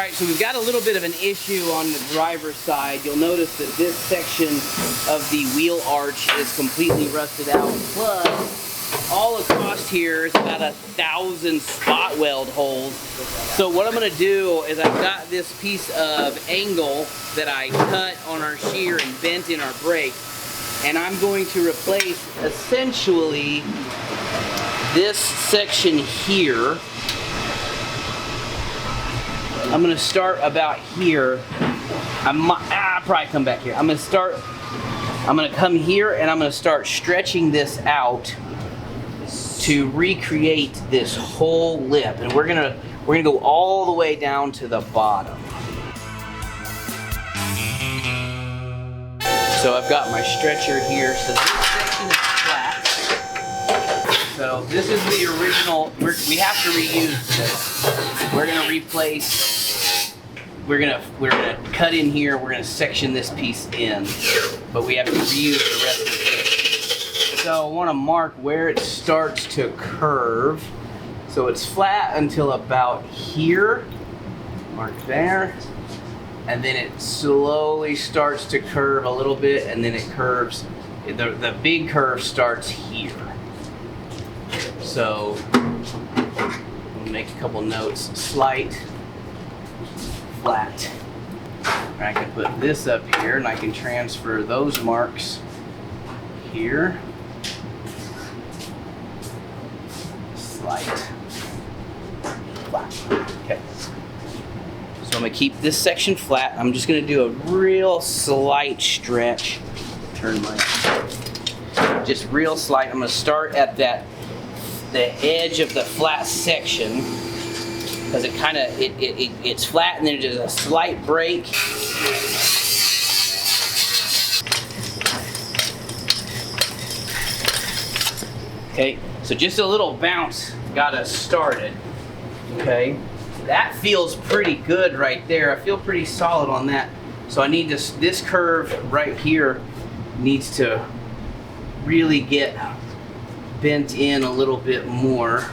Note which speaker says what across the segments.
Speaker 1: Alright, so we've got a little bit of an issue on the driver's side. You'll notice that this section of the wheel arch is completely rusted out. Plus, all across here is about 1,000 spot weld holes. So what I'm going to do is I've got this piece of angle that I cut on our shear and bent in our brake. And I'm going to replace essentially this section here. I'm going to start about here. I'll probably come back here. I'm going to come here and I'm going to start stretching this out to recreate this whole lip. And we're going to go all the way down to the bottom. So I've got my stretcher here. So this section is flat. So this is the original. We have to reuse this. We're gonna replace. We're gonna cut in here. We're gonna section this piece in, but we have to reuse the rest of it. So I want to mark where it starts to curve. So it's flat until about here. Mark there. And then it slowly starts to curve a little bit, and then it curves. The big curve starts here. So I'll make a couple notes. Slight, flat. And I can put this up here, and I can transfer those marks here. Slight, flat. Okay. So I'm going to keep this section flat. I'm just going to do a real slight stretch. Turn my, just real slight. I'm going to start at the edge of the flat section because it kind of, it's flat and then there's a slight break. Okay, so just a little bounce got us started. Okay. That feels pretty good right there. I feel pretty solid on that. So I need this curve right here needs to really get bent in a little bit more.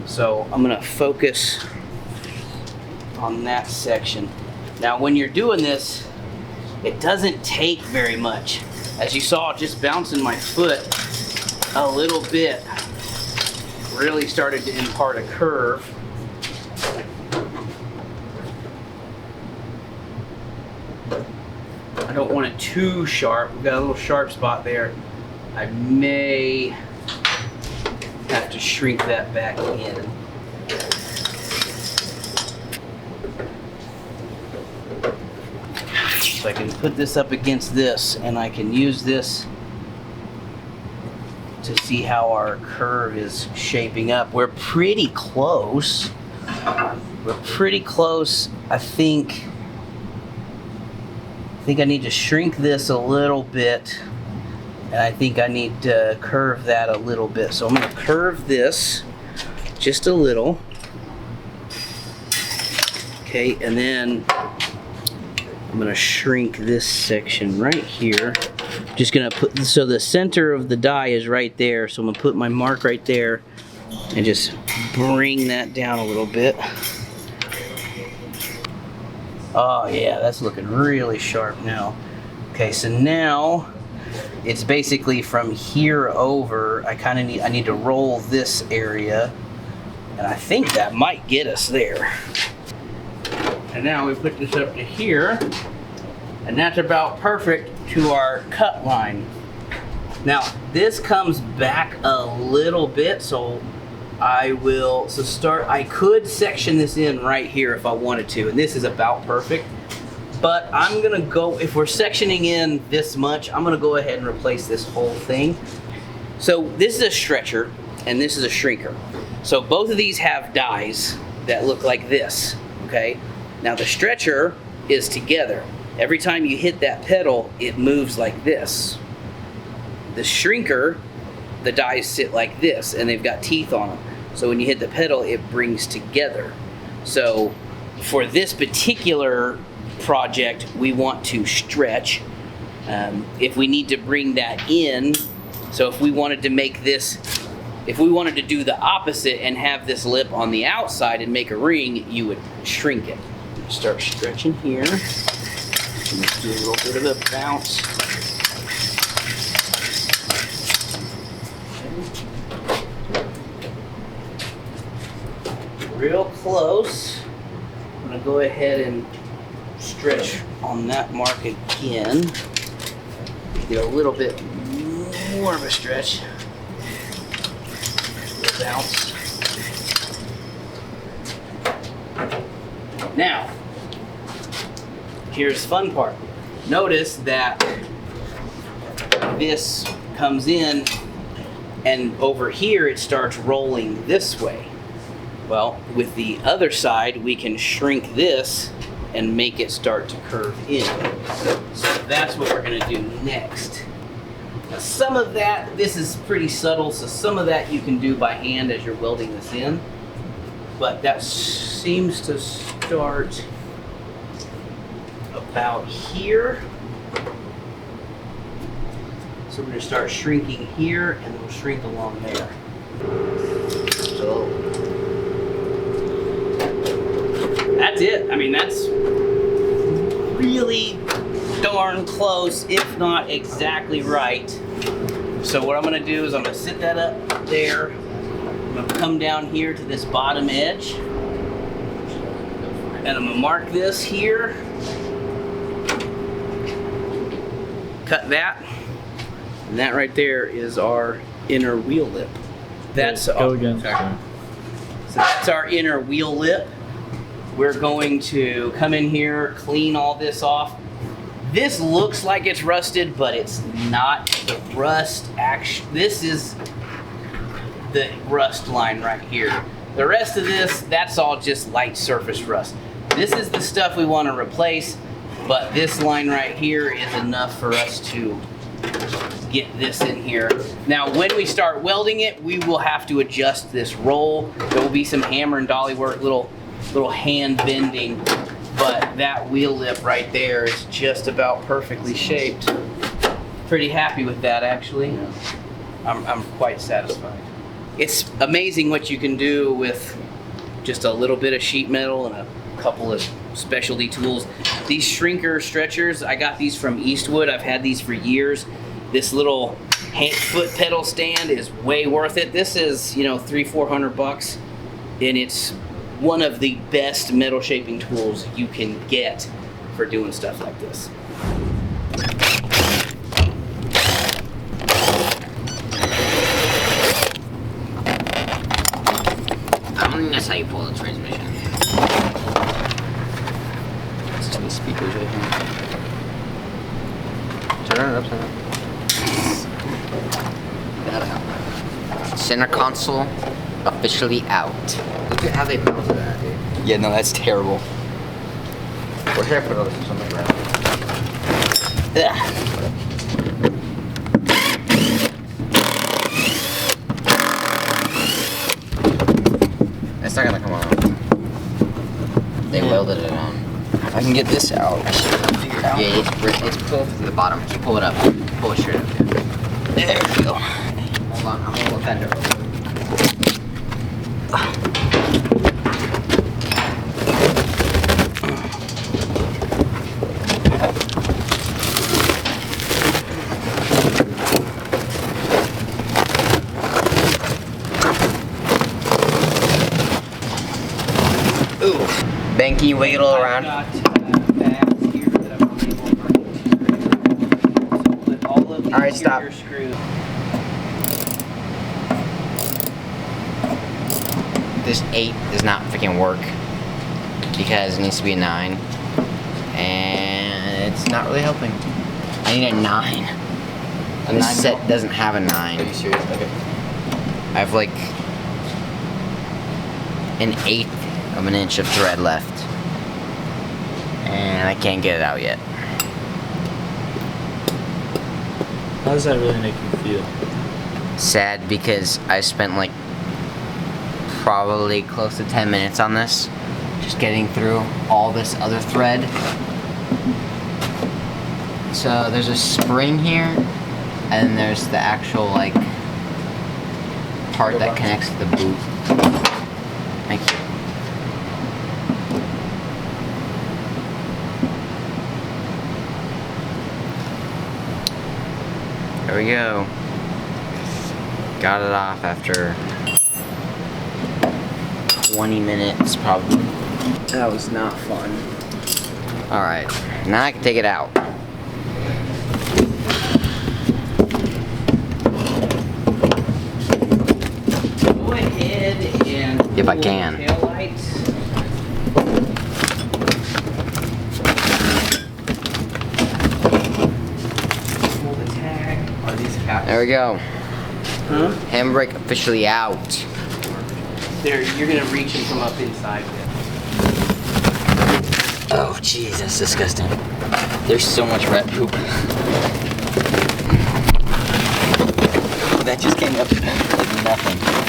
Speaker 1: So I'm gonna focus on that section. Now when you're doing this, it doesn't take very much. As you saw, just bouncing my foot a little bit really started to impart a curve. I don't want it too sharp. We've got a little sharp spot there. I may have to shrink that back in. So I can put this up against this and I can use this to see how our curve is shaping up. We're pretty close. We're pretty close. I think I need to shrink this a little bit, and I think I need to curve that a little bit. So I'm going to curve this just a little. Okay, and then I'm going to shrink this section right here. Just going to put, so the center of the die is right there, so I'm going to put my mark right there and just bring that down a little bit. Oh yeah, that's looking really sharp now. Okay, so now it's basically from here over. I need to roll this area, and I think that might get us there. And now we put this up to here, and that's about perfect to our cut line. Now this comes back a little bit, so I could section this in right here if I wanted to, and this is about perfect. But I'm gonna go, if we're sectioning in this much, I'm gonna go ahead and replace this whole thing. So this is a stretcher, and this is a shrinker. So both of these have dies that look like this, okay? Now the stretcher is together. Every time you hit that pedal, it moves like this. The shrinker, the dies sit like this, and they've got teeth on them. So when you hit the pedal, it brings together. So for this particular project, we want to stretch. If we need to bring that in, so if we wanted to make this If we wanted to do the opposite and have this lip on the outside and make a ring, you would shrink it. Start stretching here. Let's do a little bit of a bounce. Real close. I'm gonna go ahead and stretch on that mark again. Get a little bit more of a stretch. Bounce. Now, here's the fun part. Notice that this comes in and over here it starts rolling this way. Well, with the other side, we can shrink this and make it start to curve in. So that's what we're gonna do next. Now, some of that, this is pretty subtle, so some of that you can do by hand as you're welding this in. But that seems to start about here. So we're gonna start shrinking here and then we'll shrink along there. So that's it. I mean, that's really darn close, if not exactly right. So what I'm gonna do is I'm gonna sit that up there. I'm gonna come down here to this bottom edge. And I'm gonna mark this here. Cut that. And that right there is our inner wheel lip. That's
Speaker 2: go again.
Speaker 1: Sorry. So that's our inner wheel lip. We're going to come in here, clean all this off. This looks like it's rusted, but it's not. The rust actually, this is the rust line right here. The rest of this, that's all just light surface rust. This is the stuff we want to replace, but this line right here is enough for us to get this in here. Now, when we start welding it, we will have to adjust this roll. There will be some hammer and dolly work, little hand bending, but that wheel lip right there is just about perfectly shaped. Pretty happy with that, actually. I'm quite satisfied. It's amazing what you can do with just a little bit of sheet metal and a couple of specialty tools. These shrinker stretchers, I got these from Eastwood. I've had these for years. This little foot pedal stand is way worth it. This is, $300-400, and it's one of the best metal shaping tools you can get for doing stuff like this.
Speaker 3: I don't think that's how you pull the transmission.
Speaker 4: It's 2 speakers right here. Turn it upside down.
Speaker 3: Center console officially out. Look at how they mounted that, dude.
Speaker 4: Yeah, no, that's terrible. Where should I put all this on the ground?
Speaker 3: It's not gonna come on. They welded it on.
Speaker 4: If I can get this out, I should figure it out.
Speaker 3: Yeah, it's pulled to the bottom. You pull it up. Pull it straight up. Yeah.
Speaker 4: There we go.
Speaker 3: Hold on, I'm gonna bend it. Ben, can you wiggle around?
Speaker 1: I've got bags here that I'm unable to bring. So put all of the
Speaker 3: All right, stop.
Speaker 1: interior screws.
Speaker 3: This 8 does not freaking work because it needs to be a 9, and it's not really helping. I need a 9. And this set doesn't have a 9.
Speaker 4: Are you serious? Okay.
Speaker 3: I have like an 1/8 of an inch of thread left, and I can't get it out yet.
Speaker 2: How does that really make you feel?
Speaker 3: Sad because I spent like probably close to 10 minutes on this, just getting through all this other thread. So there's a spring here, and there's the actual like part that connects to the boot. Thank you. There we go. Got it off after 20 minutes probably.
Speaker 1: That was not fun.
Speaker 3: Alright, now I can take it out.
Speaker 1: Go ahead and
Speaker 3: If I can.
Speaker 1: taillights. Pull the tag. Are these caps?
Speaker 3: There we go.
Speaker 1: Huh?
Speaker 3: Handbrake officially out.
Speaker 1: There, you're gonna reach them from up inside.
Speaker 3: Oh, jeez, that's disgusting. There's so much rat poop. That just came up like nothing.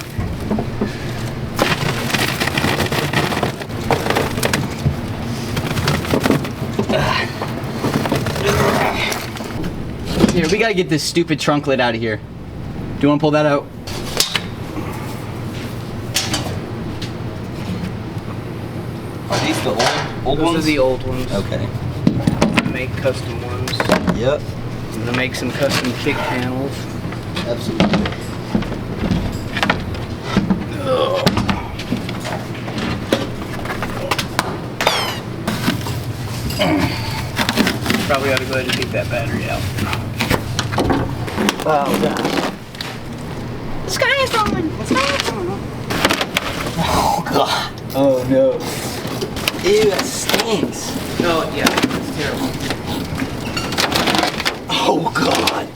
Speaker 5: Here, we gotta get this stupid trunk lid out of here. Do you wanna pull that out?
Speaker 4: Are these the old
Speaker 1: Those
Speaker 4: ones?
Speaker 1: are the old ones.
Speaker 4: Okay.
Speaker 1: I'm gonna make custom ones.
Speaker 4: Yep.
Speaker 1: I'm gonna make some custom kick panels.
Speaker 4: Absolutely.
Speaker 1: Probably ought to go ahead and take that battery out. Oh gosh.
Speaker 3: The sky is falling. The sky is falling.
Speaker 4: Oh god. Oh no. Ew, that stinks.
Speaker 1: No, yeah, it's terrible.
Speaker 4: Oh god.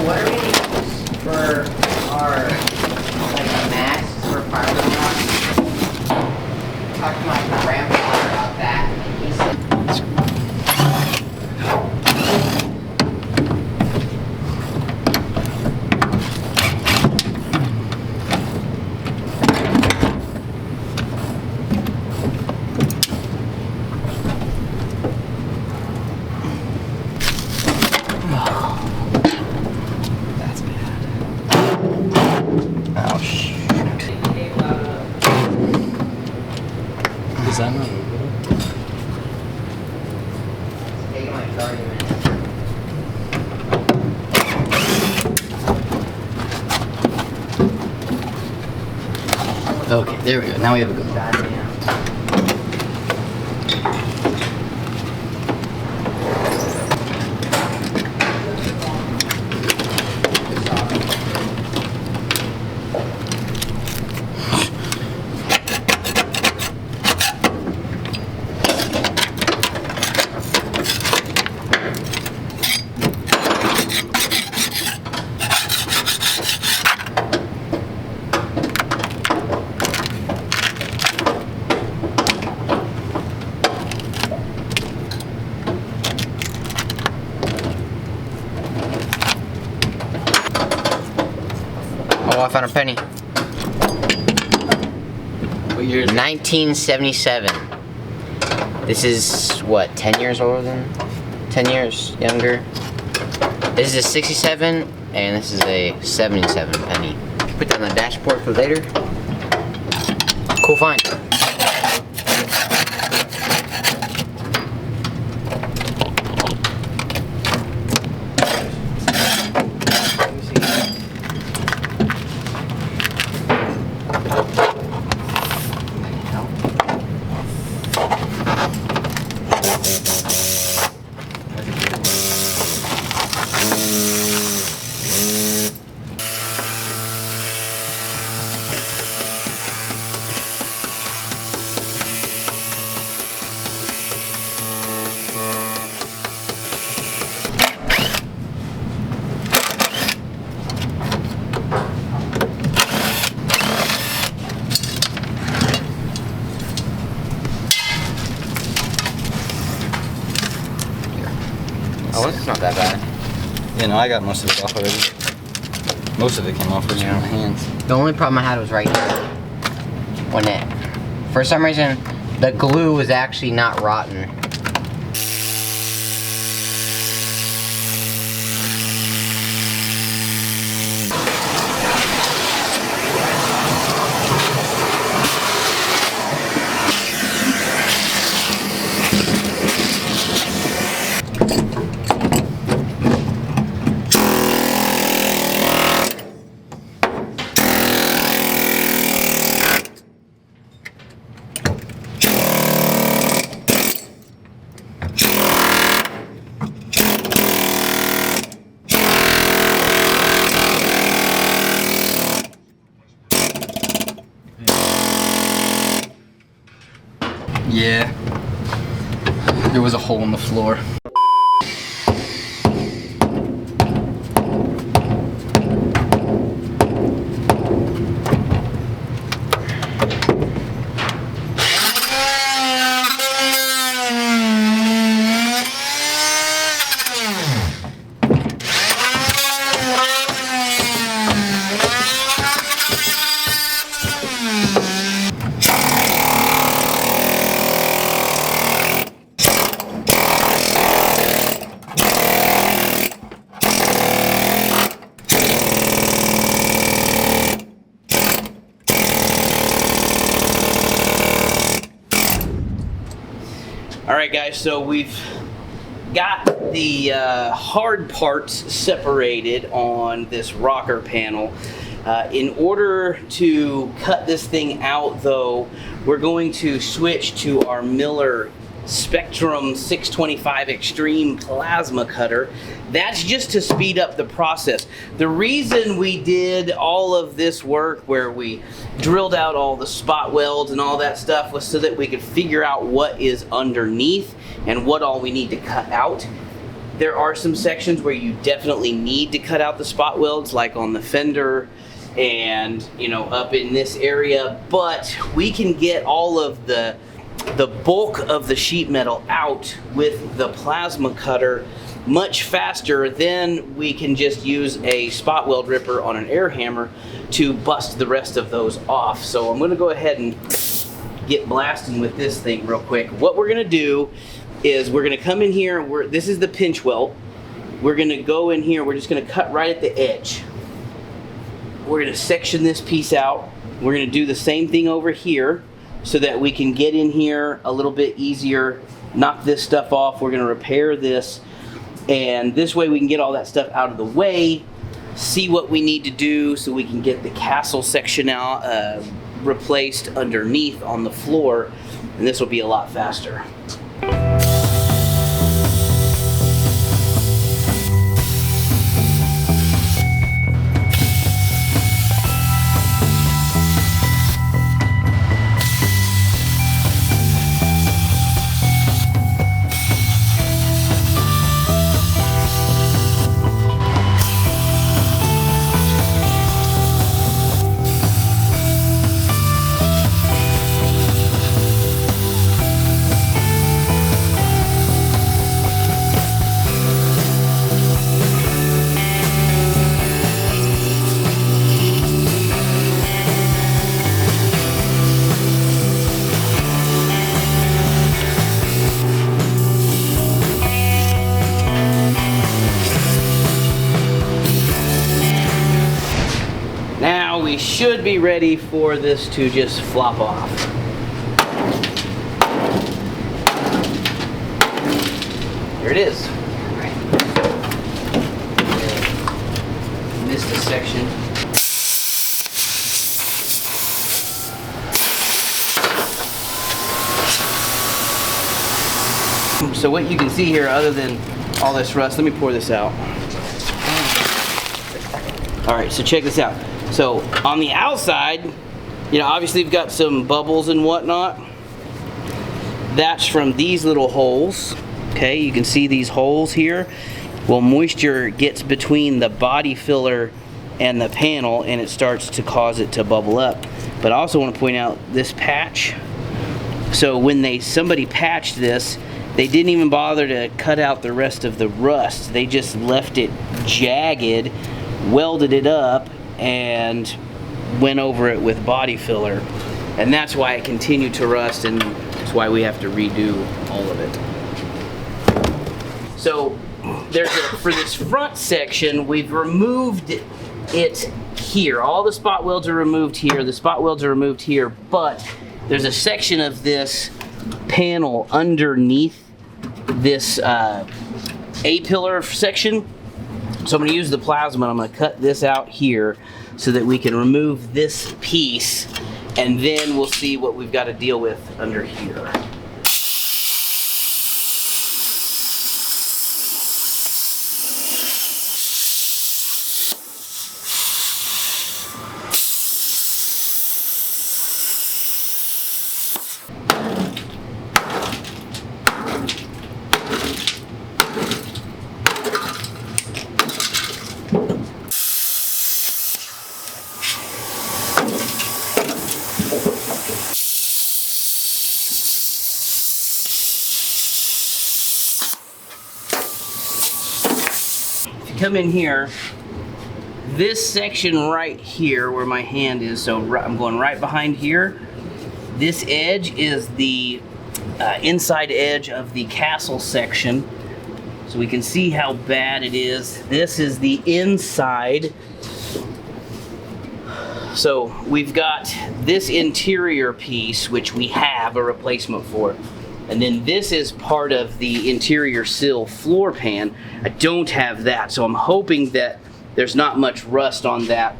Speaker 3: What are we gonna use for our like masks for fiberglass? Talked to my grandfather about that, and he said
Speaker 1: That's bad.
Speaker 4: Oh shoot.
Speaker 2: Is that not over?
Speaker 3: taking like 30 minutes.
Speaker 5: Okay, there we go. Now we have a good one.
Speaker 3: Goddamn. Oh, I found a penny.
Speaker 5: What year is it?
Speaker 3: 1977. This is what, 10 years older than? 10 years younger. This is a 67 and this is a 77 penny. Put that on the dashboard for later. Cool find. Oh, it's not that bad.
Speaker 4: Yeah, no, I got most of it off already. Most of it came off with
Speaker 3: Yeah.
Speaker 4: my hands.
Speaker 3: The only problem I had was right here. When it, for some reason, the glue was actually not rotten.
Speaker 5: There was a hole in the floor.
Speaker 1: Alright guys, so we've got the hard parts separated on this rocker panel. In order to cut this thing out though, we're going to switch to our Miller Spectrum 625 Extreme plasma cutter. That's just to speed up the process. The reason we did all of this work where we drilled out all the spot welds and all that stuff was so that we could figure out what is underneath and what all we need to cut out. There are some sections where you definitely need to cut out the spot welds, like on the fender and, you know, up in this area, but we can get all of the bulk of the sheet metal out with the plasma cutter much faster than we can just use a spot weld ripper on an air hammer to bust the rest of those off. So I'm going to go ahead and get blasting with this thing real quick. What we're going to do is we're going to come in here, this is the pinch welt. We're going to go in here, we're just going to cut right at the edge. We're going to section this piece out. We're going to do the same thing over here so that we can get in here a little bit easier, knock this stuff off. We're going to repair this, and this way we can get all that stuff out of the way, see what we need to do so we can get the castle section out, replaced underneath on the floor, and this will be a lot faster. Now we should be ready for this to just flop off. There it is. Missed a section. So what you can see here, other than all this rust, let me pour this out. All right, so check this out. So on the outside, you know, obviously we've got some bubbles and whatnot. That's from these little holes. Okay, you can see these holes here. Well, moisture gets between the body filler and the panel and it starts to cause it to bubble up. But I also want to point out this patch. So when somebody patched this, they didn't even bother to cut out the rest of the rust. They just left it jagged, welded it up, and went over it with body filler. And that's why it continued to rust, and that's why we have to redo all of it. So for this front section, we've removed it here. All the spot welds are removed here, the spot welds are removed here, but there's a section of this panel underneath this A-pillar section. So I'm going to use the plasma and I'm going to cut this out here so that we can remove this piece, and then we'll see what we've got to deal with under here. come in here, this section right here where my hand is, so I'm going right behind here, this edge is the inside edge of the castle section. So we can see how bad it is. This is the inside. So we've got this interior piece, which we have a replacement for. And then this is part of the interior sill floor pan. I don't have that, so I'm hoping that there's not much rust on that.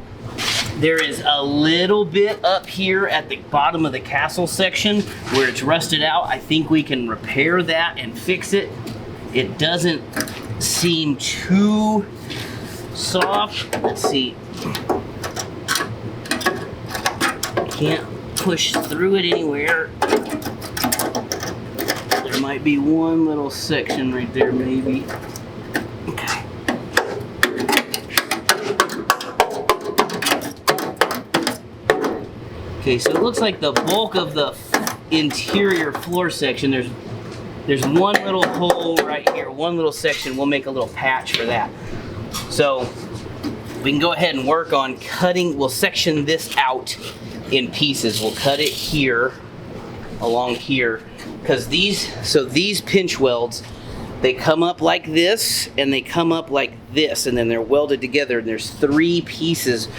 Speaker 1: There is a little bit up here at the bottom of the castle section where it's rusted out. I think we can repair that and fix it. It doesn't seem too soft. Let's see. Can't push through it anywhere. There might be one little section right there, maybe. Okay. Okay, so it looks like the bulk of the interior floor section, there's one little hole right here, one little section. We'll make a little patch for that. So we can go ahead and work on cutting. We'll section this out in pieces. We'll cut it here, along here, because these pinch welds, they come up like this and they come up like this, and then they're welded together, and there's 3 pieces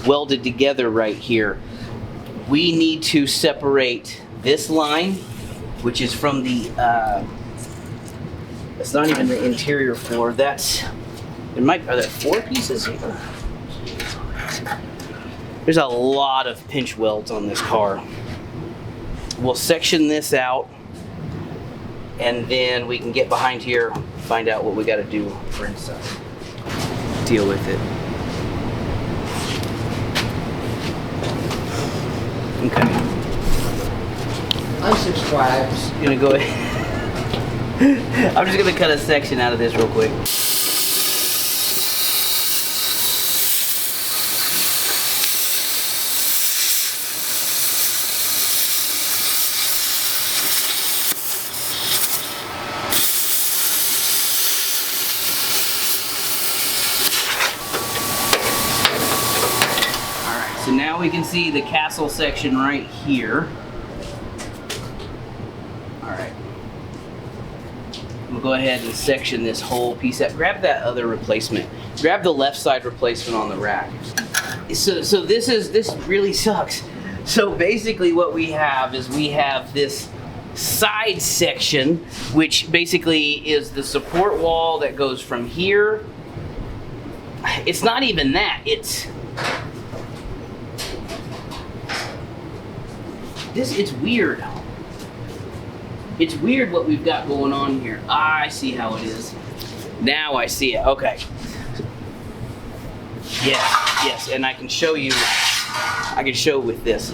Speaker 1: welded together right here. We need to separate this line, which is from the it's not even the interior floor. Are there 4 pieces here? There's a lot of pinch welds on this car. We'll section this out, and then we can get behind here, find out what we got to do for inside. Deal with it. Okay.
Speaker 3: Unsubscribes.
Speaker 1: Gonna go ahead. I'm just gonna cut a section out of this real quick. So now we can see the castle section right here. All right. We'll go ahead and section this whole piece up. Grab that other replacement. Grab the left side replacement on the rack. So this really sucks. So basically what we have is we have this side section, which basically is the support wall that goes from here. It's not even that. It's weird. It's weird what we've got going on here. I see how it is. Now I see it. Okay. Yes, and I can show you. I can show with this.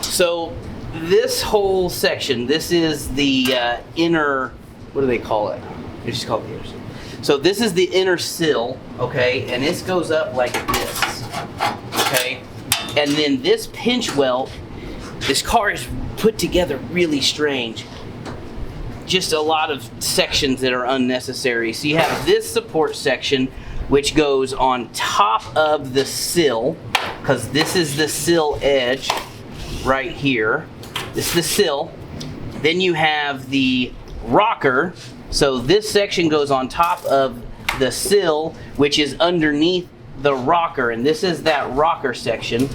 Speaker 1: So this whole section, this is the inner. What do they call it? They just call it the inner sill. So this is the inner sill, okay, and this goes up like this, okay, and then this pinch weld. This car is put together really strange. Just a lot of sections that are unnecessary. So you have this support section, which goes on top of the sill, because this is the sill edge right here. This is the sill. Then you have the rocker. So this section goes on top of the sill, which is underneath the rocker. And this is that rocker section.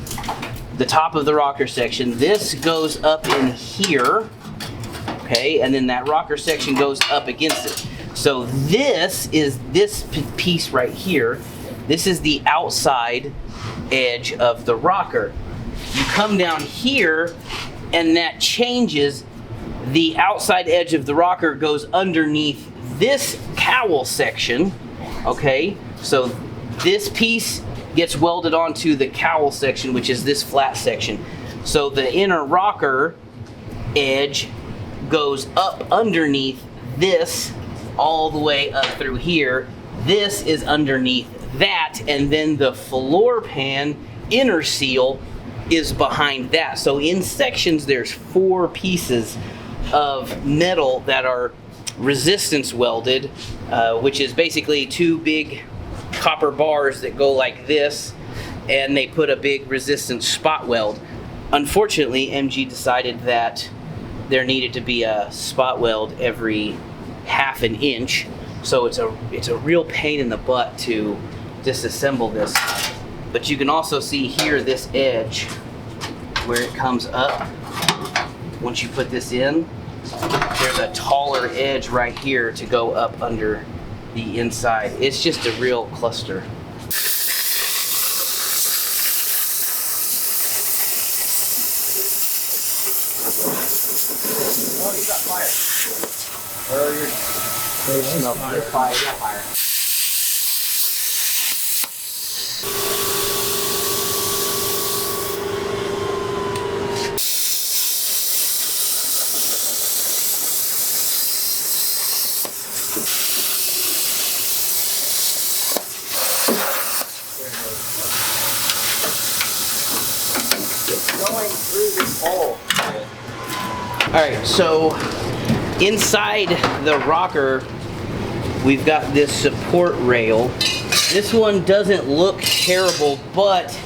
Speaker 1: The top of the rocker section. This goes up in here, okay, and then that rocker section goes up against it. So this is this piece right here. This is the outside edge of the rocker. You come down here, and that changes. The outside edge of the rocker goes underneath this cowl section, okay? So this piece gets welded onto the cowl section, which is this flat section. So the inner rocker edge goes up underneath this all the way up through here. This is underneath that, and then the floor pan inner seal is behind that. So in sections there's 4 pieces of metal that are resistance welded, which is basically 2 big copper bars that go like this, and they put a big resistance spot weld. Unfortunately, MG decided that there needed to be a spot weld every half an inch, so it's a real pain in the butt to disassemble this. But you can also see here this edge where it comes up. Once you put this in, there's a taller edge right here to go up under the inside. It's just a real cluster.
Speaker 4: Oh, you got fire. Oh, you're fire. You got fire. Going through this hole.
Speaker 1: All right, so inside the rocker, we've got this support rail. This one doesn't look terrible, but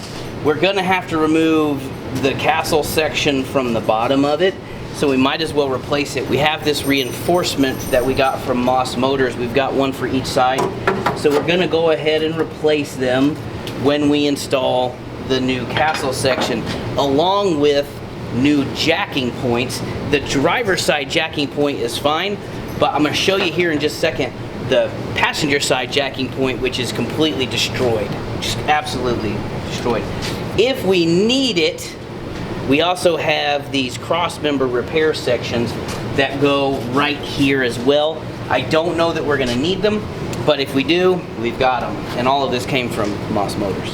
Speaker 1: we're gonna have to remove the castle section from the bottom of it, so we might as well replace it. We have this reinforcement that we got from Moss Motors. We've got one for each side, so we're gonna go ahead and replace them when we install the new castle section, along with new jacking points. The driver's side jacking point is fine, but I'm going to show you here in just a second the passenger side jacking point, which is completely destroyed, just absolutely destroyed. If we need it, we also have these cross member repair sections that go right here as well. I don't know that we're going to need them, but if we do, we've got them, and all of this came from Moss Motors.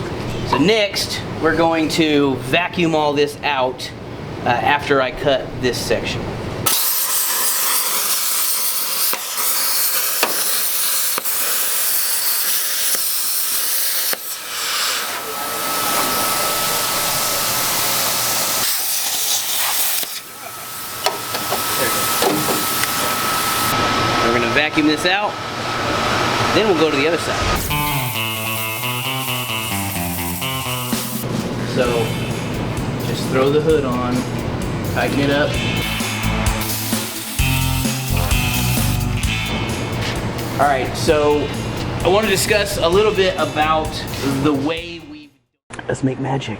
Speaker 1: So next, we're going to vacuum all this out after I cut this section. We're going to vacuum this out, then we'll go to the other side. So just throw the hood on, tighten it up. All right, so I want to discuss a little bit about the way we... Let's make magic.